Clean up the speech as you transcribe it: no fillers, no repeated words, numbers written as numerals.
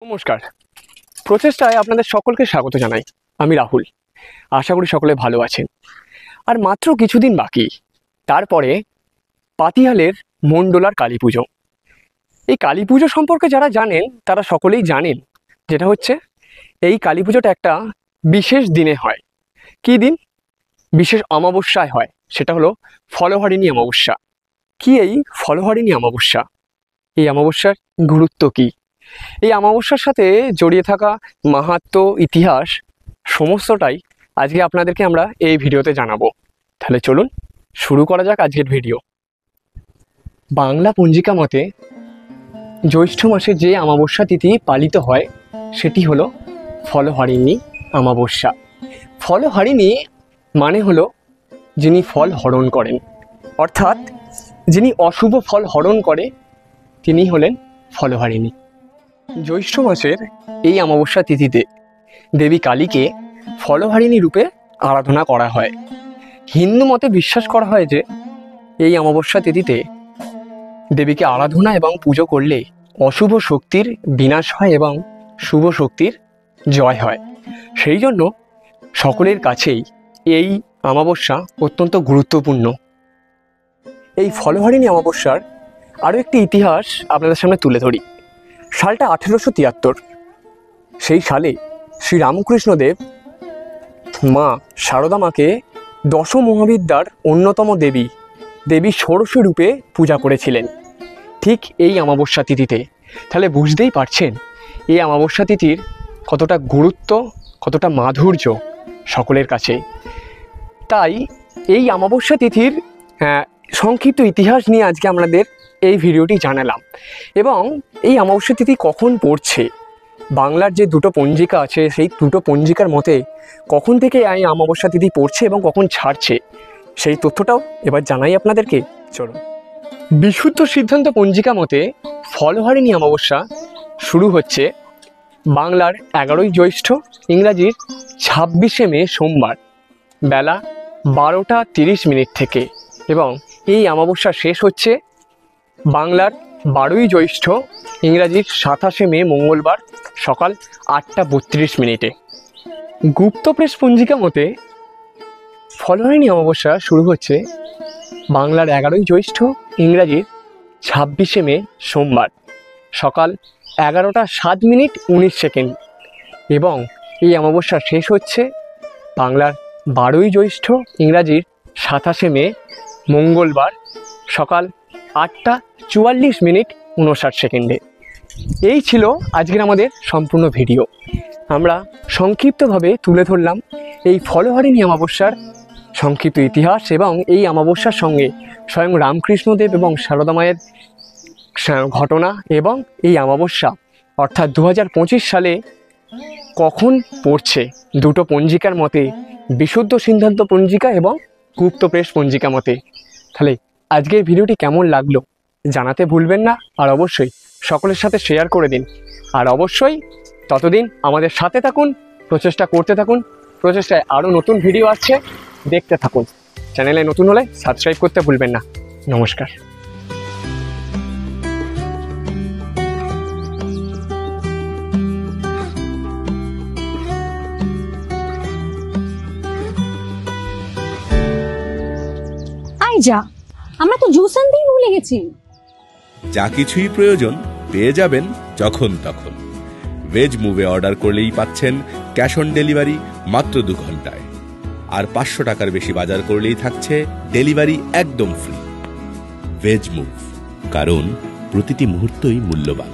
নমস্কার। প্রচেষ্টায় আপনাদের সকলকে স্বাগত জানাই। আমি রাহুল। আশা করি সকলে ভালো আছেন। আর মাত্র কিছুদিন বাকি, তারপরে পাতিহালের মণ্ডলার কালী পুজো। এই কালী পুজো সম্পর্কে যারা জানেন তারা সকলেই জানেন, যেটা হচ্ছে এই কালী পুজোটা একটা বিশেষ দিনে হয়। কী দিন? বিশেষ অমাবস্যায় হয়, সেটা হলো ফলহারিণী অমাবস্যা। কি এই ফলহারিণী অমাবস্যা? এই অমাবস্যার গুরুত্ব কী? এই অমাবস্যার সাথে জড়িয়ে থাকা মাহাত্ম্য, ইতিহাস সমস্তটাই আজকে আপনাদেরকে আমরা এই ভিডিওতে জানাবো। তাহলে চলুন শুরু করা যাক আজকের ভিডিও। বাংলা পঞ্জিকা মতে জ্যৈষ্ঠ মাসে যে অমাবস্যা তিথি পালিত হয় সেটি হলো ফলহারিণী অমাবস্যা। ফলহারিণী মানে হলো যিনি ফল হরণ করেন, অর্থাৎ যিনি অশুভ ফল হরণ করে তিনি হলেন ফলহারিণী। জ্যৈষ্ঠ মাসের এই অমাবস্যা তিথিতে দেবী কালীকে ফলহারিণী রূপে আরাধনা করা হয়। হিন্দু মতে বিশ্বাস করা হয় যে এই অমাবস্যা তিথিতে দেবীকে আরাধনা এবং পুজো করলে অশুভ শক্তির বিনাশ হয় এবং শুভ শক্তির জয় হয়। সেই জন্য সকলের কাছেই এই অমাবস্যা অত্যন্ত গুরুত্বপূর্ণ। এই ফলহারিণী অমাবস্যার আরও একটি ইতিহাস আপনাদের সামনে তুলে ধরি। সালটা 1873। সেই সালে শ্রী রামকৃষ্ণদেব মা শারদা মাকে দশ মহাবিদ্যার অন্যতম দেবী ষোড়শী রূপে পূজা করেছিলেন ঠিক এই অমাবস্যা তিথিতে। তাহলে বুঝতেই পারছেন এই অমাবস্যা তিথির কতটা গুরুত্ব, কতটা মাধুর্য সকলের কাছে। তাই এই অমাবস্যা তিথির সংক্ষিপ্ত ইতিহাস নিয়ে আজকে আমাদের এই ভিডিওটি জানালাম। এবং এই অমাবস্যা তিথি কখন পড়ছে, বাংলার যে দুটো পঞ্জিকা আছে সেই দুটো পঞ্জিকার মতে কখন থেকে এই অমাবস্যা তিথি পড়ছে এবং কখন ছাড়ছে সেই তথ্যটাও এবার জানাই আপনাদেরকে। চলুন। বিশুদ্ধ সিদ্ধান্ত পঞ্জিকা মতে ফলহারিণী অমাবস্যা শুরু হচ্ছে বাংলার 11ই জ্যৈষ্ঠ, ইংরাজির 26শে মে সোমবার বেলা 12টা 30 থেকে, এবং এই অমাবস্যা শেষ হচ্ছে বাংলার 12ই জ্যৈষ্ঠ, ইংরাজির 27শে মে মঙ্গলবার সকাল 8টা 32। গুপ্ত প্রেস পঞ্জিকা মতে ফলহারিণী অমাবস্যা শুরু হচ্ছে বাংলার 11ই জ্যৈষ্ঠ, ইংরাজির 26শে মে সোমবার সকাল 11টা 7:19, এবং এই অমাবস্যা শেষ হচ্ছে বাংলার 12ই জ্যৈষ্ঠ, ইংরাজির 27শে মে মঙ্গলবার সকাল 8টা 44:59। এই ছিল আজকের আমাদের সম্পূর্ণ ভিডিও। আমরা সংক্ষিপ্তভাবে তুলে ধরলাম এই ফলহারিণী অমাবস্যার সংক্ষিপ্ত ইতিহাস এবং এই অমাবস্যার সঙ্গে স্বয়ং রামকৃষ্ণদেব এবং শারদা মায়ের ঘটনা, এবং এই অমাবস্যা অর্থাৎ 2025 সালে কখন পড়ছে দুটো পঞ্জিকার মতে, বিশুদ্ধ সিদ্ধান্ত পঞ্জিকা এবং গুপ্ত প্রেস পঞ্জিকা মতে। তাহলে আজকের ভিডিওটি কেমন লাগলো জানাতে ভুলবেন না, আর অবশ্যই সকলের সাথে শেয়ার করে দিন। আর অবশ্যই ততদিন আমাদের সাথে থাকুন, প্রচেষ্টা করতে থাকুন। প্রচেষ্টায় আরও নতুন ভিডিও আসছে, দেখতে থাকুন। চ্যানেলে নতুন হলে সাবস্ক্রাইব করতে ভুলবেন না। নমস্কার। যা আমরা তো জুস আনতেই ভুলে গেছি। যা কিছুই প্রয়োজন পেয়ে যাবেন যখন তখন। ভেজ মুভে অর্ডার করলেই পাচ্ছেন ক্যাশ অন ডেলিভারি মাত্র 2 ঘন্টায়। আর 500 টাকার বেশি বাজার করলেই থাকছে ডেলিভারি একদম ফ্রি। ভেজ মুভ, কারণ প্রতিটি মুহূর্তই মূল্যবান।